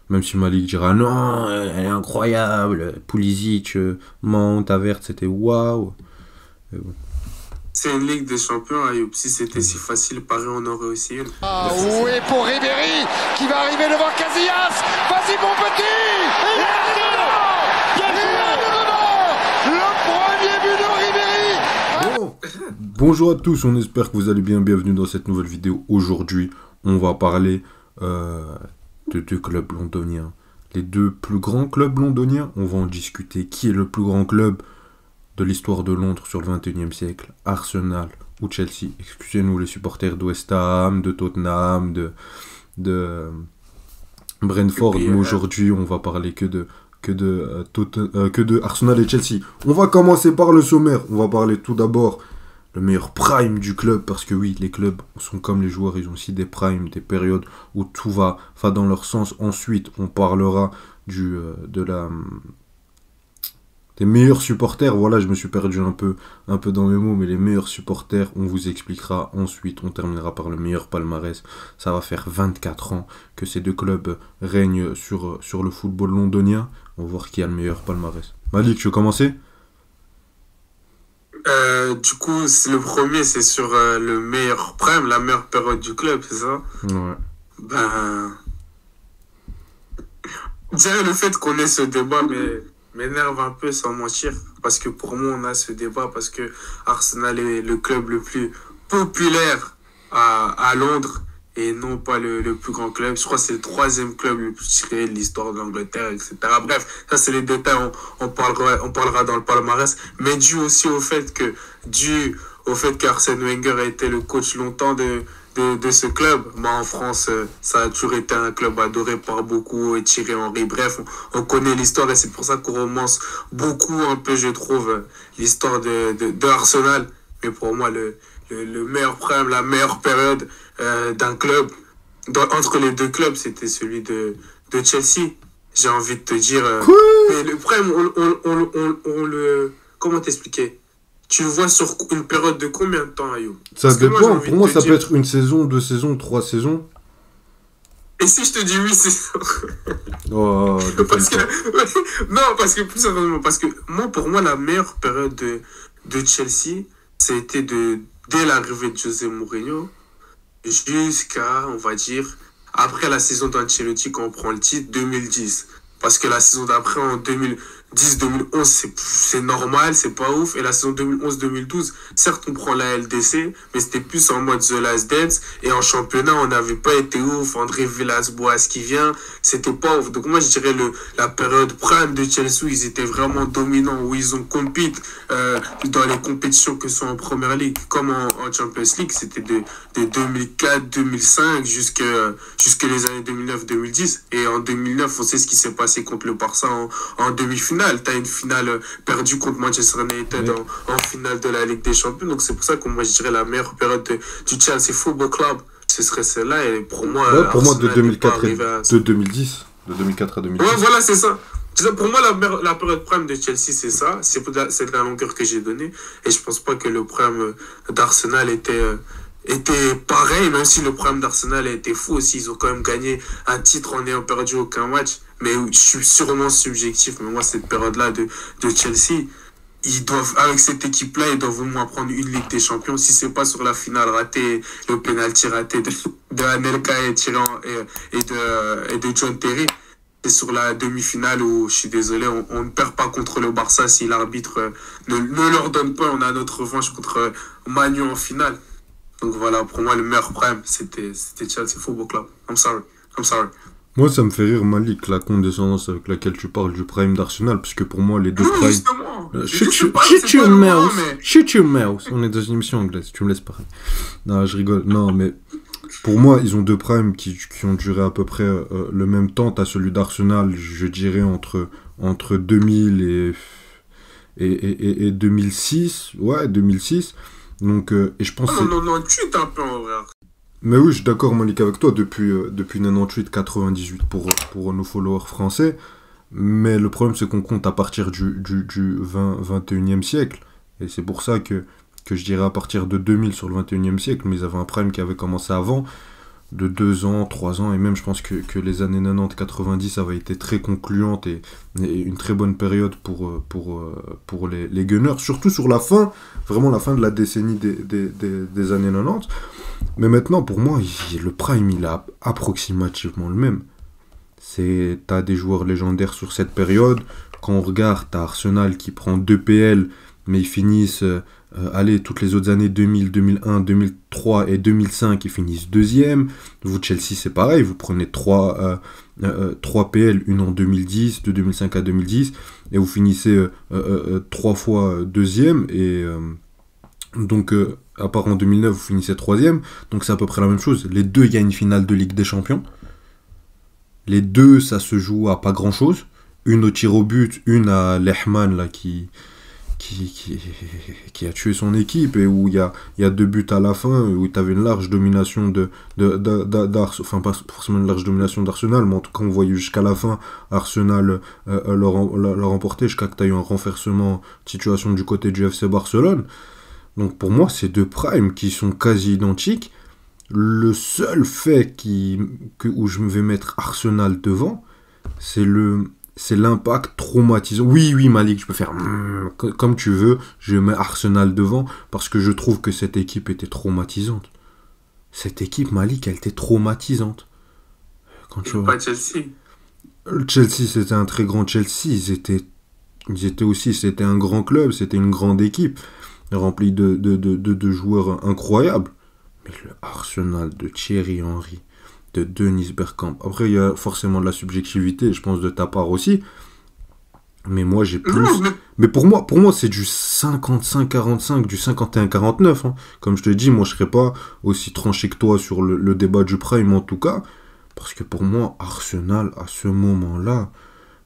Même si Malik dira non, elle est incroyable, Pulisic, Mount, Havertz, c'était waouh. Mais bon. C'est une Ligue des Champions, Ayoub. Si c'était si facile, Paris en aurait aussi une. Ah oui, pour Ribéry qui va arriver devant Casillas. Vas-y mon petit. Le premier but de Ribéry. Bon. Bonjour à tous, on espère que vous allez bien. Bienvenue dans cette nouvelle vidéo. Aujourd'hui, on va parler de deux clubs londoniens. Les deux plus grands clubs londoniens. On va en discuter. Qui est le plus grand club de l'histoire de Londres sur le 21e siècle? Arsenal ou Chelsea? Excusez-nous les supporters de West Ham, de Tottenham, de Brentford. Mais aujourd'hui, on va parler que de Arsenal et Chelsea. On va commencer par le sommaire. On va parler tout d'abord le meilleur prime du club, parce que oui, les clubs sont comme les joueurs, ils ont aussi des primes, des périodes où tout va dans leur sens. Ensuite, on parlera des meilleurs supporters. Voilà, je me suis perdu un peu dans mes mots, mais les meilleurs supporters, on vous expliquera. Ensuite, on terminera par le meilleur palmarès. Ça va faire 24 ans que ces deux clubs règnent sur le football londonien. On va voir qui a le meilleur palmarès. Malik, tu veux commencer? Du coup, le premier, c'est sur le meilleur prime, la meilleure période du club, c'est ça? Ouais. Ben, je dirais le fait qu'on ait ce débat m'énerve un peu sans mentir. Parce que pour moi, on a ce débat parce que Arsenal est le club le plus populaire à Londres et non pas le plus grand club. Je crois que c'est le troisième club le plus tiré de l'histoire de l'Angleterre, etc. Bref, ça c'est les détails, on parlera dans le palmarès. Mais dû au fait qu'Arsène Wenger a été le coach longtemps de ce club. Moi, en France, ça a toujours été un club adoré par beaucoup, et Thierry Henry. Bref, on connaît l'histoire et c'est pour ça qu'on romance beaucoup, un peu, je trouve, l'histoire de Arsenal. Mais pour moi, le meilleur prime, la meilleure période d'un club, entre les deux clubs, c'était celui de Chelsea. J'ai envie de te dire... mais le prime, on le... Comment t'expliquer? Tu le vois sur une période de combien de temps, Ayo? Ça dépend. Pour moi, ça peut être une saison, 2 saisons, 3 saisons. Et si je te dis 8 saisons? Oh, non, parce que plus sérieusement, parce que pour moi, la meilleure période de Chelsea, c'était dès l'arrivée de José Mourinho jusqu'à, on va dire, après la saison d'Ancelotti, quand on prend le titre, 2010. Parce que la saison d'après, en 2010-2011, c'est normal, c'est pas ouf. Et la saison 2011-2012, certes, on prend la LDC, mais c'était plus en mode The Last Dance. Et en championnat, on n'avait pas été ouf. André Villas-Boas qui vient, c'était pas ouf. Donc moi, je dirais la période prime de Chelsea, où ils étaient vraiment dominants, où ils ont compété dans les compétitions que sont en Première Ligue, comme en Champions League. C'était de 2004-2005 jusque les années 2009-2010. Et en 2009, on sait ce qui s'est passé contre le Barça en demi-finale. Tu as une finale perdue contre Manchester United en finale de la Ligue des Champions. Donc c'est pour ça que moi je dirais la meilleure période du Chelsea Football Club, ce serait celle-là. Et pour moi, pour moi de 2004 de 2010. De 2004 à 2010. Ouais, voilà, c'est ça. Pour moi, la période prime de Chelsea, c'est ça. C'est de la longueur que j'ai donnée. Et je pense pas que le prime d'Arsenal était pareil, même si le prime d'Arsenal a été fou aussi. Ils ont quand même gagné un titre en n'ayant perdu aucun match. Mais je suis sûrement subjectif. Mais moi, cette période-là de Chelsea, avec cette équipe-là, ils doivent au moins prendre une Ligue des Champions. Si c'est pas sur la finale ratée, le penalty raté de Anelka et de John Terry, c'est sur la demi-finale où, je suis désolé, on ne perd pas contre le Barça si l'arbitre ne leur donne pas. On a notre revanche contre Manu en finale. Donc voilà, pour moi, le meilleur prime, c'était Chelsea Football Club. I'm sorry. Moi, ça me fait rire, Malik, la condescendance avec laquelle tu parles du prime d'Arsenal, parce que pour moi, les deux primes... Shut your mouth. On est dans une émission anglaise, tu me laisses parler. Non, je rigole. Non, mais pour moi, ils ont deux primes qui ont duré à peu près le même temps. T'as celui d'Arsenal, je dirais, entre 2000 et 2006. Ouais, 2006. Donc, et je pense... non, 98 un peu en vrai. Mais oui, je suis d'accord, Malik, avec toi, depuis 98-98 pour nos followers français. Mais le problème, c'est qu'on compte à partir du 21e siècle. Et c'est pour ça que je dirais à partir de 2000 sur le 21e siècle, mais ils avaient un prime qui avait commencé avant. de 2 ans, 3 ans, et même je pense que les années 90-90 avaient été très concluantes et une très bonne période pour les Gunners, surtout sur la fin, vraiment la fin de la décennie des années 90. Mais maintenant, pour moi, le prime, il est approximativement le même. T'as des joueurs légendaires sur cette période. Quand on regarde, t'as Arsenal qui prend 2 PL, mais ils finissent, toutes les autres années, 2000, 2001, 2003 et 2005, ils finissent deuxième. Vous, Chelsea, c'est pareil, vous prenez 3 PL, une en 2010, de 2005 à 2010, et vous finissez 3 fois deuxième, et donc, à part en 2009, vous finissez troisième, donc c'est à peu près la même chose. Les deux, il y a une finale de Ligue des Champions. Les deux, ça se joue à pas grand-chose. Une au tir au but, une à Lehmann, là, qui a tué son équipe, et où il y a 2 buts à la fin, où tu avais une large domination enfin pas forcément une large domination d'Arsenal, mais en tout cas on voyait jusqu'à la fin Arsenal leur remporter, jusqu'à que tu as eu un renversement de situation du côté du FC Barcelone. Donc pour moi, c'est 2 primes qui sont quasi identiques. Le seul fait où je vais mettre Arsenal devant, c'est l'impact traumatisant. Oui, Malik, je peux faire comme tu veux, je mets Arsenal devant, parce que je trouve que cette équipe était traumatisante. Cette équipe, Malik, elle était traumatisante. Pas Chelsea. Chelsea, c'était un très grand Chelsea. Ils étaient aussi, c'était un grand club, c'était une grande équipe, remplie de joueurs incroyables. Mais le Arsenal de Thierry Henry, de Dennis Bergkamp. Après, il y a forcément de la subjectivité, je pense, de ta part aussi. Mais moi, j'ai plus... Mais pour moi, c'est du 55-45, du 51-49. Hein. Comme je te dis, moi, je serais pas aussi tranché que toi sur le débat du prime, en tout cas. Parce que pour moi, Arsenal, à ce moment-là,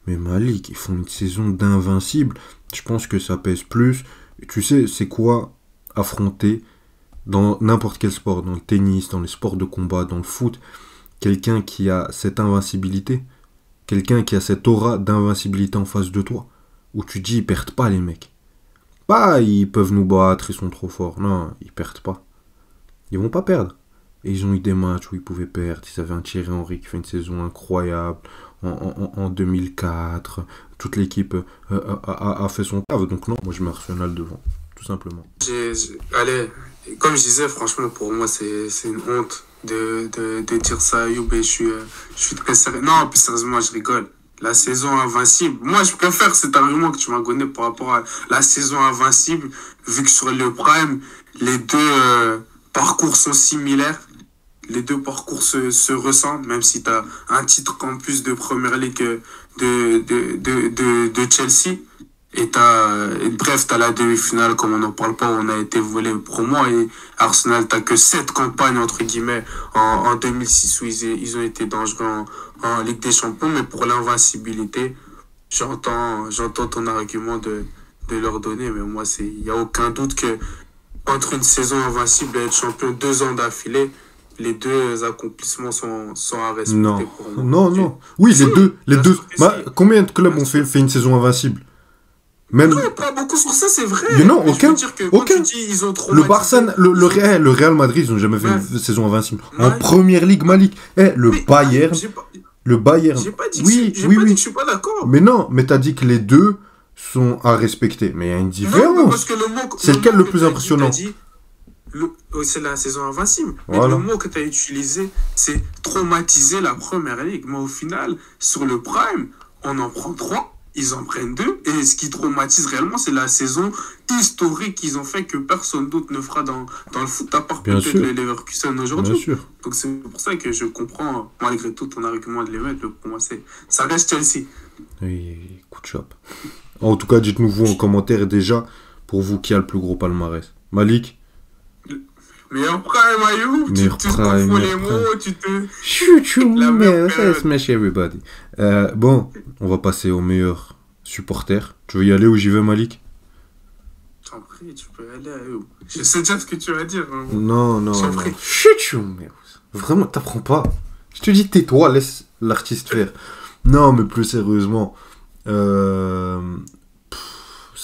mais Malik, ils font une saison d'invincible. Je pense que ça pèse plus. Et tu sais, c'est quoi affronter dans n'importe quel sport, dans le tennis, dans les sports de combat, dans le foot, quelqu'un qui a cette invincibilité, quelqu'un qui a cette aura d'invincibilité en face de toi, où tu dis, ils perdent pas les mecs. Pas, ils peuvent nous battre, ils sont trop forts. Non, ils perdent pas. Ils vont pas perdre. Et ils ont eu des matchs où ils pouvaient perdre. Ils avaient un Thierry Henry qui fait une saison incroyable en 2004. Toute l'équipe a fait son taf. Donc non, moi je mets Arsenal devant, tout simplement. Allez, comme je disais, franchement, pour moi, c'est une honte de dire ça, Ayoub, et je suis très sérieux. Non, plus sérieusement, je rigole. La saison invincible. Moi, je préfère cet argument que tu m'as donné par rapport à la saison invincible, vu que sur le Prime, les deux parcours sont similaires. Les deux parcours se ressemblent, même si tu as un titre en plus de Premier League de Chelsea. Et bref, t'as la demi-finale, comme on n'en parle pas, où on a été volé promo. Et Arsenal, t'as que 7 campagnes, entre guillemets, en 2006, où ils ont été dangereux en Ligue des Champions. Mais pour l'invincibilité, j'entends ton argument de leur donner. Mais moi, il n'y a aucun doute que entre une saison invincible et être champion 2 ans d'affilée, les deux accomplissements sont à respecter pour moi. Non. Oui, les deux. Combien de clubs ont fait une saison invincible? Même... Non, pas beaucoup sur ça, c'est vrai. Mais non, aucun. Tu dis, ils ont trop le Barça, le Real Madrid, ils n'ont jamais fait une saison invincible. En Première Ligue, Malik. Bayern. Le Bayern. J'ai pas dit que je suis pas d'accord. Mais non, mais t'as dit que les deux sont à respecter. Mais il y a une différence. Non, parce que c'est lequel le plus impressionnant? C'est la saison invincible. Voilà. Mais le mot que tu as utilisé, c'est traumatiser la Première Ligue. Mais au final, sur le Prime, on en prend 3. Ils en prennent 2, et ce qui traumatise réellement, c'est la saison historique qu'ils ont fait que personne d'autre ne fera dans le foot, à part peut-être les Leverkusen aujourd'hui. Bien sûr. Donc c'est pour ça que je comprends, malgré tout, ton argument de les mettre. Pour moi, ça reste Chelsea. Oui, coup de chop. En tout cas, dites-nous vous en commentaire déjà, pour vous, qui a le plus gros palmarès. Malik? Meilleur prime, Ayoub, tu confonds les mots, tu te... Smash everybody. Bon, on va passer au meilleur supporter. Tu veux y aller ou j'y vais, Malik? T'en prie, tu peux y aller, Ayoub. Je sais déjà ce que tu vas dire. Hein. Non. Vraiment, t'apprends pas. Je te dis, tais-toi, laisse l'artiste faire. Non, mais plus sérieusement, ça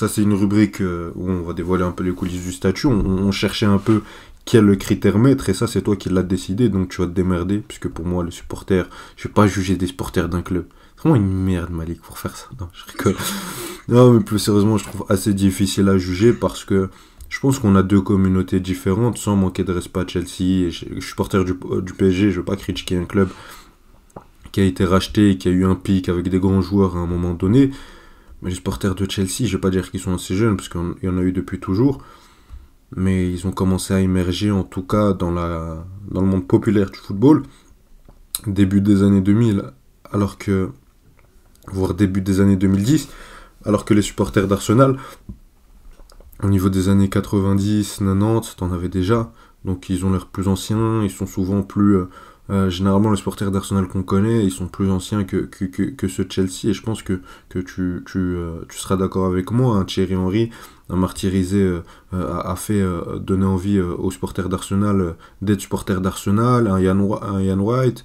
c'est une rubrique où on va dévoiler un peu les coulisses du statut. On cherchait un peu quel est le critère maître, et ça c'est toi qui l'as décidé, donc tu vas te démerder, puisque pour moi les supporters, je vais pas juger des supporters d'un club. C'est vraiment une merde Malik pour faire ça. Non, je rigole. Non, mais plus sérieusement, je trouve assez difficile à juger parce que je pense qu'on a deux communautés différentes, sans manquer de respect à Chelsea. Et je suis supporter du PSG, je veux pas critiquer un club qui a été racheté et qui a eu un pic avec des grands joueurs à un moment donné. Mais les supporters de Chelsea, je vais pas dire qu'ils sont assez jeunes, parce qu'il y en a eu depuis toujours. Mais ils ont commencé à émerger, en tout cas, dans le monde populaire du football, début des années 2000, voire début des années 2010, alors que les supporters d'Arsenal, au niveau des années 90, 90, t'en avais déjà, donc ils ont l'air plus anciens, ils sont souvent plus... généralement, les supporters d'Arsenal qu'on connaît, ils sont plus anciens que ceux de Chelsea, et je pense que tu seras d'accord avec moi, hein. Thierry Henry a martyrisé, a fait donner envie aux supporters d'Arsenal d'être supporters d'Arsenal, un Ian Wright,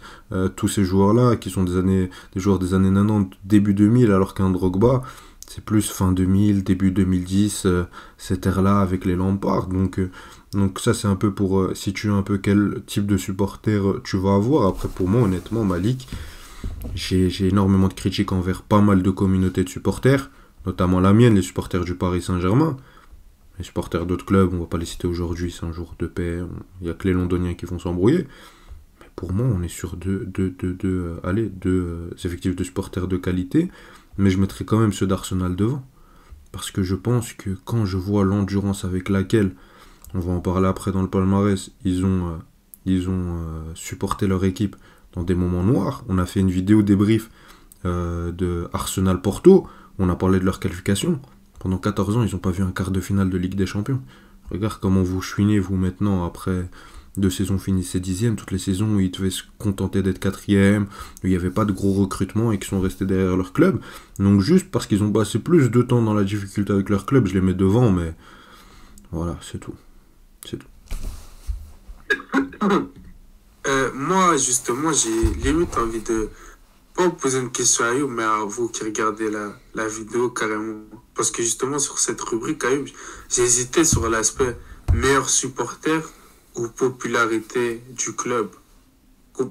tous ces joueurs-là qui sont des joueurs des années 90, début 2000, alors qu'un Drogba, c'est plus fin 2000, début 2010, cette ère-là avec les Lampard, donc ça c'est un peu pour situer un peu quel type de supporter tu vas avoir. Après pour moi honnêtement Malik, j'ai énormément de critiques envers pas mal de communautés de supporters, notamment la mienne, les supporters du Paris Saint-Germain. Les supporters d'autres clubs, on va pas les citer aujourd'hui, c'est un jour de paix, il y a que les Londoniens qui vont s'embrouiller. Mais pour moi on est sur deux effectifs de supporters de qualité, mais je mettrai quand même ceux d'Arsenal devant. Parce que je pense que quand je vois l'endurance avec laquelle, on va en parler après dans le palmarès, ils ont supporté leur équipe dans des moments noirs. On a fait une vidéo débrief de Arsenal Porto, on a parlé de leur qualification. Pendant 14 ans, ils n'ont pas vu un quart de finale de Ligue des Champions. Regarde comment vous chouinez, vous, maintenant, après 2 saisons finissez 10e, toutes les saisons où ils devaient se contenter d'être 4e, où il n'y avait pas de gros recrutement et qui sont restés derrière leur club. Donc juste parce qu'ils ont passé plus de temps dans la difficulté avec leur club, je les mets devant, mais voilà, c'est tout. C'est tout. Moi, justement, j'ai limite envie de pas vous poser une question à Ayoub, mais à vous qui regardez la vidéo carrément. Parce que justement, sur cette rubrique, Ayoub, j'ai hésité sur l'aspect meilleur supporter ou popularité du club. Du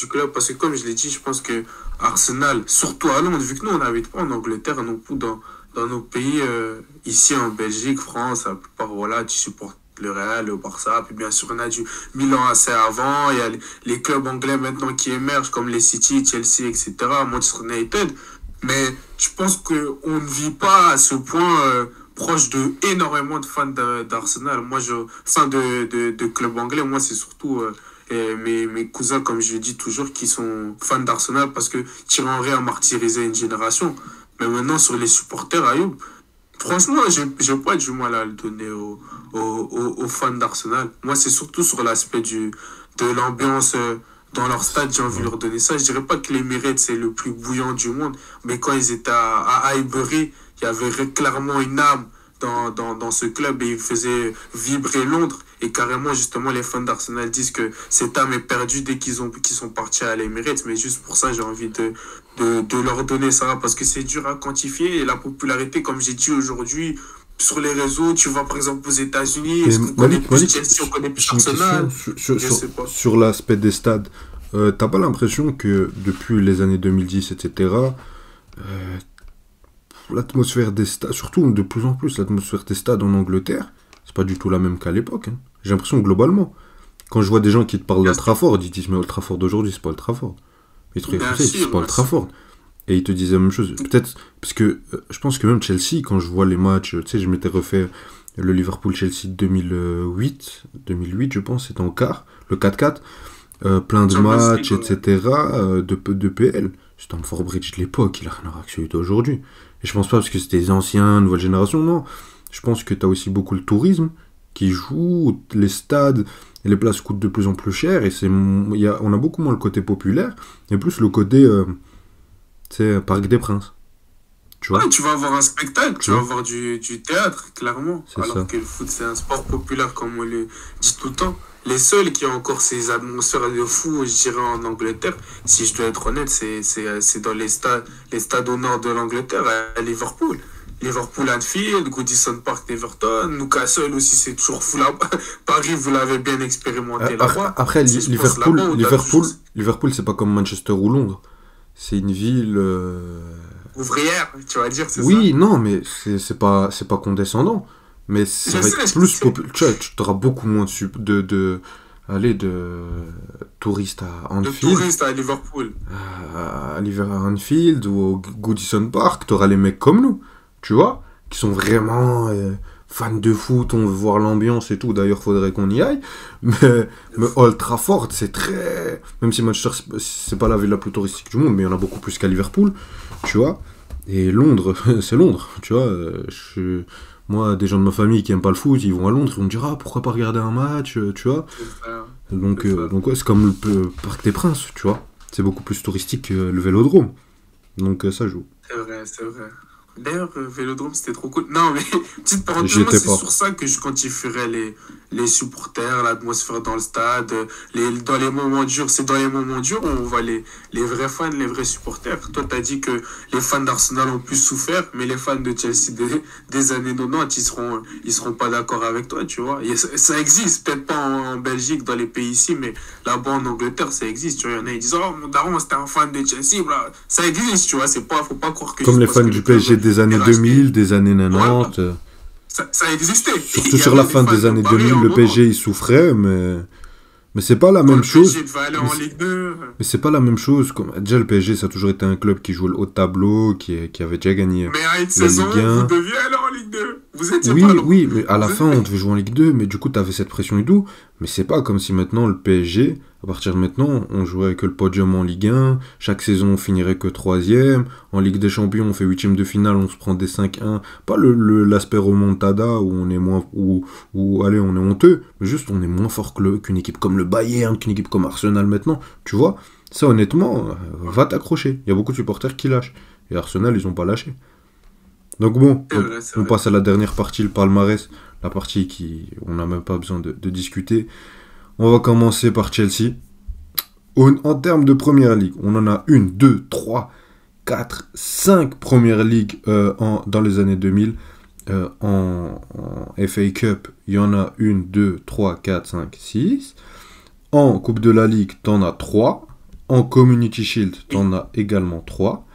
club. Parce que comme je l'ai dit, je pense que Arsenal, surtout à Londres, vu que nous, on n'habite pas en Angleterre non plus, dans nos pays, ici en Belgique, France, la plupart, voilà, tu supportes le Real, le Barça, puis bien sûr on a du Milan assez avant, il y a les clubs anglais maintenant qui émergent comme les City, Chelsea, etc., Manchester United, mais je pense qu'on ne vit pas à ce point proche de énormément de fans d'Arsenal. Fans de clubs anglais, moi c'est surtout mes cousins, comme je le dis toujours, qui sont fans d'Arsenal parce que Thierry Henry a martyrisé une génération. Mais maintenant sur les supporters, Ayoub, franchement, j'ai pas du mal à le donner aux fans d'Arsenal. Moi, c'est surtout sur l'aspect de l'ambiance dans leur stade, j'ai envie de leur donner ça. Je dirais pas que l'Emirates, c'est le plus bouillant du monde, mais quand ils étaient à Highbury, il y avait clairement une âme dans ce club et ils faisaient vibrer Londres. Et carrément, justement, les fans d'Arsenal disent que cette âme est perdue dès qu'ils sont partis à l'Emirates. Mais juste pour ça, j'ai envie de leur donner ça parce que c'est dur à quantifier. Et la popularité, comme j'ai dit aujourd'hui, sur les réseaux, tu vas par exemple aux États-Unis, est-ce qu'on connaît plus Chelsea, on connaît plus Arsenal? Je sais pas. Sur l'aspect des stades, t'as pas l'impression que depuis les années 2010, etc., l'atmosphère des stades, surtout de plus en plus, l'atmosphère des stades en Angleterre, c'est pas du tout la même qu'à l'époque. Hein. J'ai l'impression que globalement, quand je vois des gens qui te parlent d'Old Trafford, ils disent mais Old Trafford d'aujourd'hui, c'est pas Old Trafford. Ils te réfléchissent, c'est pas Old Trafford. Et ils te disent la même chose. Peut-être, parce que je pense que même Chelsea, quand je vois les matchs, tu sais, je m'étais refait le Liverpool-Chelsea 2008, je pense, c'était en quart, le 4-4, plein de matchs, etc., de PL. Stamford Bridge de l'époque, il a rien à voir avec celui d'aujourd'hui. Et je pense pas parce que c'était les anciens, nouvelle génération, non. Je pense que tu as aussi beaucoup le tourisme qui joue, les stades, et les places coûtent de plus en plus cher, et on a beaucoup moins le côté populaire, et plus le côté, Parc des Princes. Tu vois, ouais, tu vas avoir un spectacle, tu vas avoir du théâtre, clairement. Alors ça. que le foot, c'est un sport populaire, comme on le dit tout le temps. Les seuls qui ont encore ces atmosphères de fou, je dirais, en Angleterre, si je dois être honnête, c'est dans les stades au nord de l'Angleterre, à Liverpool. Liverpool Anfield, Goodison Park d'Everton, Newcastle aussi c'est toujours fou là-bas. Paris, vous l'avez bien expérimenté là-bas. Après, Liverpool, c'est pas comme Manchester ou Londres. C'est une ville ouvrière, tu vas dire, c'est ça? Oui, non, mais c'est pas condescendant. Mais ça va être plus populaire. Tu auras beaucoup moins de touristes à Anfield. De touristes à Liverpool. À Anfield ou au Goodison Park, tu auras les mecs comme nous, tu vois, qui sont vraiment fans de foot, on veut voir l'ambiance et tout. D'ailleurs, faudrait qu'on y aille. Mais Old Trafford, c'est très... Même si Manchester, c'est pas la ville la plus touristique du monde, mais il y en a beaucoup plus qu'à Liverpool, tu vois. Et Londres, c'est Londres, tu vois. Moi, des gens de ma famille qui aiment pas le foot, ils vont à Londres, ils vont me dire ah pourquoi pas regarder un match, tu vois. Donc ouais, c'est comme le Parc des Princes, tu vois. C'est beaucoup plus touristique que le Vélodrome. Donc ça joue. C'est vrai, c'est vrai. D'ailleurs, Vélodrome, c'était trop cool. Non, mais petite parenthèse, moi, c'est sur ça que je quantifierais les supporters, l'atmosphère dans le stade, dans les moments durs. C'est dans les moments durs où on voit les vrais fans, les vrais supporters. Toi, tu as dit que les fans d'Arsenal ont plus souffert, mais les fans de Chelsea des années 90, ils seront pas d'accord avec toi, tu vois. Ça existe, peut-être pas en Belgique, dans les pays ici, mais là-bas en Angleterre, ça existe. Tu vois, il y en a, ils disent oh, mon daron, c'était un fan de Chelsea, bla. Ça existe, tu vois. Faut pas croire que... Comme les fans du PSG des années 2000, des années 90. Voilà. Ça existait. Surtout sur la fin des années 2000, le PSG il souffrait, mais c'est pas la même chose. Le PSG devait aller en Ligue 2. Mais c'est pas la même chose. Déjà, le PSG, ça a toujours été un club qui jouait le haut de tableau, qui avait déjà gagné. Mais à une saison, vous deviez aller en Ligue 2. Vous étiez oui, pas là. Oui, mais à la fin, on devait jouer en Ligue 2, mais du coup, t'avais cette pression et tout. Mais c'est pas comme si maintenant, le PSG, à partir de maintenant, on jouerait que le podium en Ligue 1. Chaque saison, on finirait que 3e. En Ligue des Champions, on fait 8e de finale, on se prend des 5-1. Pas l'aspect remontada où on est moins. Allez, on est honteux. Mais juste, on est moins fort qu'une équipe comme le Bayern, qu'une équipe comme Arsenal maintenant. Tu vois, ça, honnêtement, va t'accrocher. Il y a beaucoup de supporters qui lâchent. Et Arsenal, ils ont pas lâché. Donc bon, on passe à la dernière partie, le palmarès, la partie on n'a même pas besoin de discuter. On va commencer par Chelsea. En termes de Première Ligue, on en a 1, 2, 3, 4, 5 Première Ligue dans les années 2000. En FA Cup, il y en a 1, 2, 3, 4, 5, 6. En Coupe de la Ligue, t'en as 3. En Community Shield, t'en as également 3.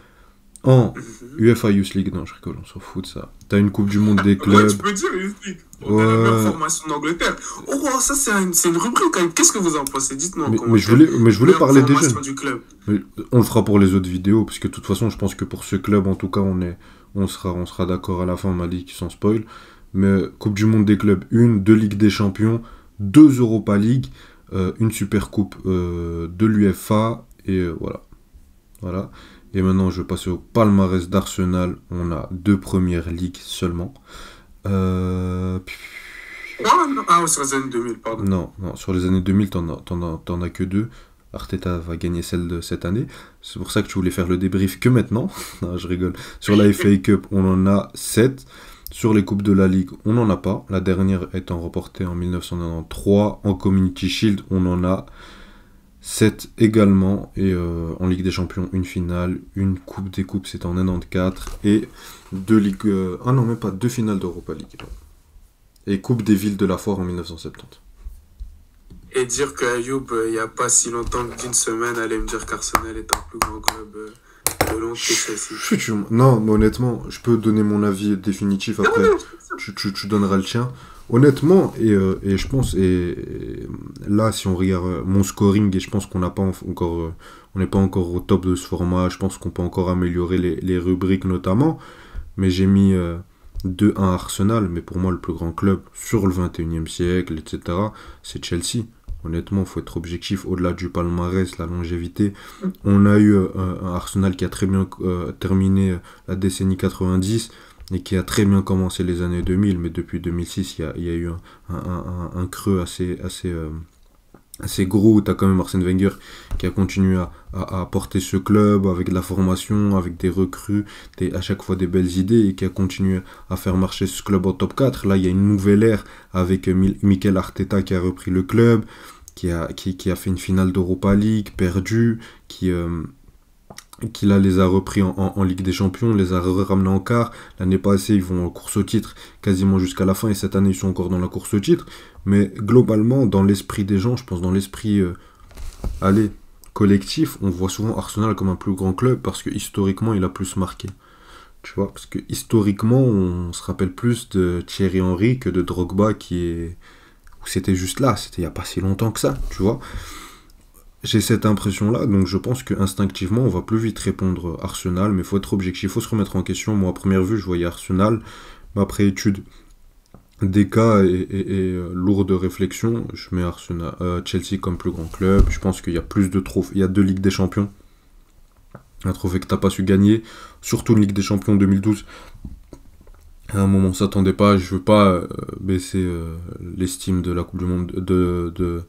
En UEFA Youth League, non, je rigole, on s'en fout de ça. T'as une Coupe du Monde des clubs. Ouais, tu peux dire Youth League. On a la meilleure formation d'Angleterre. Oh, ça, c'est une rubrique quand même. Qu'est-ce que vous en pensez? Dites-moi. Mais je voulais parler des jeunes. Du club. Mais on le fera pour les autres vidéos, parce que de toute façon, je pense que pour ce club, en tout cas, on sera d'accord à la fin, Malik, sans spoil. Mais Coupe du Monde des clubs, 1, 2 Ligue des Champions, 2 Europa League, une Super Coupe de l'UEFA, et voilà. Et maintenant, je vais passer au palmarès d'Arsenal. On a 2 Premières Ligues seulement. Sur les années 2000, pardon. Non, sur les années 2000, t'en as que 2. Arteta va gagner celle de cette année. C'est pour ça que tu voulais faire le débrief que maintenant. Non, je rigole. Sur la FA Cup, on en a 7. Sur les Coupes de la Ligue, on n'en a pas. La dernière étant reportée en 1993. En Community Shield, on en a 7 également, et en Ligue des Champions, une finale, une Coupe des Coupes, c'était en 94, et 2 Ligues... même pas, 2 finales d'Europa League. Et Coupe des Villes de la Foire en 1970. Et dire qu'Ayoub, il n'y a pas si longtemps d'une semaine, allait me dire qu'Arsenal est un plus grand club de Londres que Chelsea. Non, mais honnêtement, je peux donner mon avis définitif après. Tu donneras le tien. Honnêtement, et je pense, et là, si on regarde mon scoring, et je pense qu'on n'a pas encore, on n'est pas encore au top de ce format, je pense qu'on peut encore améliorer les rubriques notamment, mais j'ai mis 2-1 Arsenal, mais pour moi, le plus grand club sur le 21e siècle, etc., c'est Chelsea. Honnêtement, il faut être objectif, au-delà du palmarès, la longévité. On a eu un Arsenal qui a très bien terminé la décennie 90, et qui a très bien commencé les années 2000, mais depuis 2006, il y a eu un creux assez gros. Tu as quand même Arsène Wenger qui a continué à porter ce club avec de la formation, avec des recrues, à chaque fois des belles idées, et qui a continué à faire marcher ce club au top 4. Là, il y a une nouvelle ère avec Mikel Arteta qui a repris le club, qui a fait une finale d'Europa League, perdue, qui qui là les a repris en Ligue des Champions, les a ramenés en quart. L'année passée, ils vont en course au titre quasiment jusqu'à la fin, et cette année, ils sont encore dans la course au titre. Mais globalement, dans l'esprit des gens, je pense dans l'esprit collectif, on voit souvent Arsenal comme un plus grand club parce que historiquement, il a plus marqué. Tu vois, parce que historiquement, on se rappelle plus de Thierry Henry que de Drogba où c'était juste là, c'était il n'y a pas si longtemps que ça, tu vois. J'ai cette impression-là, donc je pense qu'instinctivement, on va plus vite répondre Arsenal, mais il faut être objectif, il faut se remettre en question. Moi, à première vue, je voyais Arsenal, mais après étude des cas et lourde réflexion, je mets Chelsea comme plus grand club. Je pense qu'il y a plus de trophées, il y a 2 Ligues des Champions, un trophée que tu n'as pas su gagner, surtout une Ligue des Champions 2012. À un moment, on ne s'attendait pas, je veux pas baisser l'estime de la Coupe du Monde de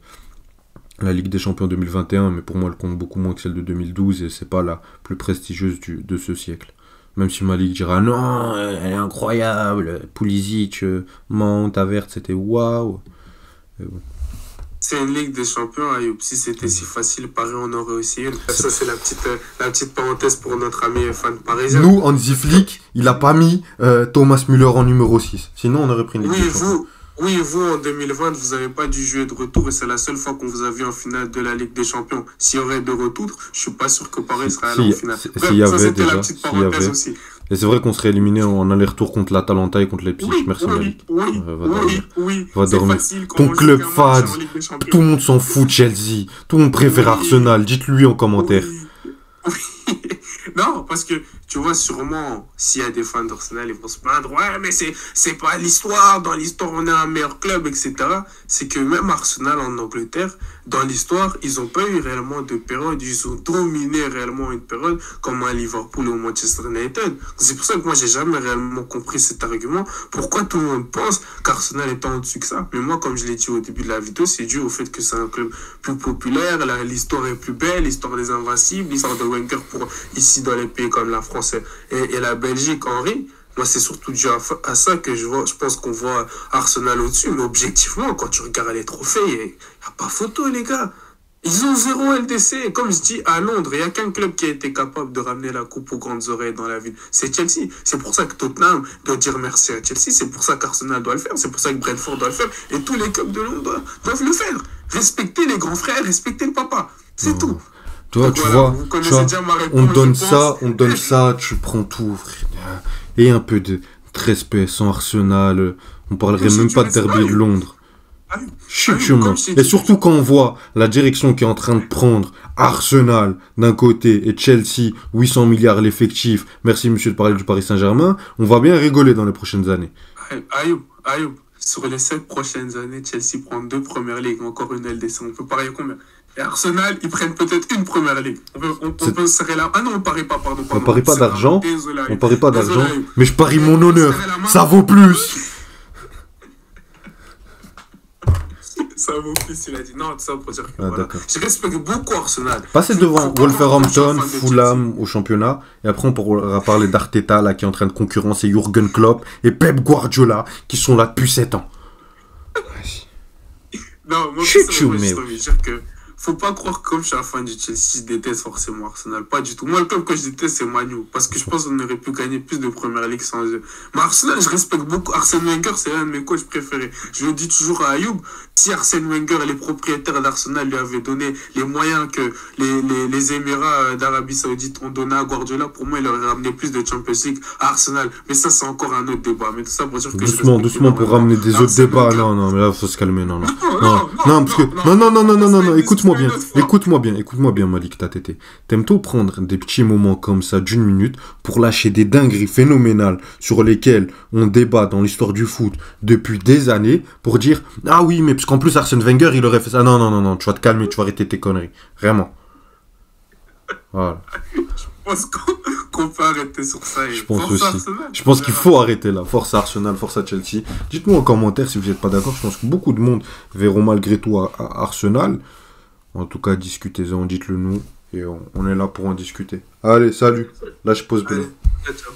la Ligue des Champions 2021, mais pour moi, elle compte beaucoup moins que celle de 2012 et c'est pas la plus prestigieuse de ce siècle. Même si Malik dira non, elle est incroyable, Pulisic, Mount, Havertz, c'était waouh. Bon. C'est une Ligue des Champions, Ayoub. Si c'était si facile, Paris en aurait aussi une. Ça, c'est la petite parenthèse pour notre ami fan parisien. Nous, Hansi Flick, il a pas mis Thomas Müller en numéro 6. Sinon, on aurait pris une Ligue des Champions. Oui, vous, en 2020, vous n'avez pas dû jouer de retour et c'est la seule fois qu'on vous a vu en finale de la Ligue des Champions. S'il y aurait de retour, je suis pas sûr que Paris serait allé en finale. Ça, c'était la petite parenthèse aussi. Et c'est vrai qu'on serait éliminé en aller-retour contre l'Atalanta et contre les Leipzig. Merci Malik. Oui. Va dormir. Ton club fade. Tout le monde s'en fout de Chelsea. Tout le monde préfère Arsenal. Dites-lui en commentaire. Oui. Non, parce que tu vois, sûrement, s'il y a des fans d'Arsenal, ils vont se plaindre. Ouais, mais c'est pas l'histoire. Dans l'histoire, on est un meilleur club, etc. C'est que même Arsenal en Angleterre, dans l'histoire, ils n'ont pas eu réellement de période. Ils ont dominé réellement une période, comme à Liverpool ou Manchester United. C'est pour ça que moi, j'ai jamais réellement compris cet argument. Pourquoi tout le monde pense qu'Arsenal est en dessus que ça? Mais moi, comme je l'ai dit au début de la vidéo, c'est dû au fait que c'est un club plus populaire. L'histoire est plus belle, l'histoire des Invincibles, l'histoire de Wenger pour ici dans les pays comme la France et la Belgique, Henri. Moi, c'est surtout dû à ça que je pense qu'on voit Arsenal au-dessus. Mais objectivement, quand tu regardes les trophées, il n'y a pas photo, les gars. Ils ont 0 LDC. Comme je dis, à Londres, il n'y a qu'un club qui a été capable de ramener la coupe aux grandes oreilles dans la ville. C'est Chelsea. C'est pour ça que Tottenham doit dire merci à Chelsea. C'est pour ça qu'Arsenal doit le faire. C'est pour ça que Brentford doit le faire. Et tous les clubs de Londres doivent le faire. Respectez les grands frères, respectez le papa. C'est tout. Toi, tu vois, on donne ça, tu prends tout, frère. Et un peu de respect sans Arsenal. On parlerait même pas de derby de Londres. Et surtout quand on voit la direction qui est en train de prendre Arsenal d'un côté et Chelsea, 800 milliards l'effectif, merci monsieur de parler du Paris Saint-Germain, on va bien rigoler dans les prochaines années. Ayoub, sur les 7 prochaines années, Chelsea prend 2 premières ligues, encore une LDC, on peut parier combien? Et Arsenal, ils prennent peut-être une première ligue. On peut serrer la... Ah non, on parie pas, pardon. On parie pas d'argent. On parie pas d'argent. Mais je parie mon honneur. Ça vaut plus. Ça vaut plus, il a dit. Non, ça pour dire que voilà. Je respecte beaucoup Arsenal. Passez devant Wolverhampton, Fulham au championnat. Et après, on pourra parler d'Arteta, là, qui est en train de concurrencer Jürgen Klopp et Pep Guardiola, qui sont là depuis 7 ans. Non, moi, je veux dire que faut pas croire que comme je suis un fan du Chelsea, je déteste forcément Arsenal. Pas du tout. Moi, le club que je déteste, c'est Manu. Parce que je pense qu'on aurait pu gagner plus de Première Ligue sans eux. Mais Arsenal, je respecte beaucoup. Arsène Wenger, c'est l'un de mes coachs préférés. Je le dis toujours à Ayoub. Si Arsène Wenger et les propriétaires d'Arsenal lui avaient donné les moyens que les Émirats d'Arabie Saoudite ont donné à Guardiola, pour moi, il aurait ramené plus de Champions League à Arsenal. Mais ça, c'est encore un autre débat. Mais tout ça pour dire que doucement pour ramener des autres débats. Non, mais là, faut se calmer. Non, parce que... Non, écoute-moi bien, Malik Tatété. T'aimes tout prendre des petits moments comme ça d'une minute pour lâcher des dingueries phénoménales sur lesquelles on débat dans l'histoire du foot depuis des années pour dire ah oui, mais parce qu'en plus Arsène Wenger il aurait fait ça. Non, tu vas te calmer, tu vas arrêter tes conneries. Vraiment. Voilà. Je pense qu'on peut arrêter sur ça. Je pense aussi. Je pense qu'il faut arrêter là. Force à Arsenal, force à Chelsea. Dites-nous en commentaire si vous n'êtes pas d'accord. Je pense que beaucoup de monde verront malgré tout à Arsenal. En tout cas, discutez-en, dites-le nous. Et on est là pour en discuter. Allez, salut. Là, je pose bien. Ciao.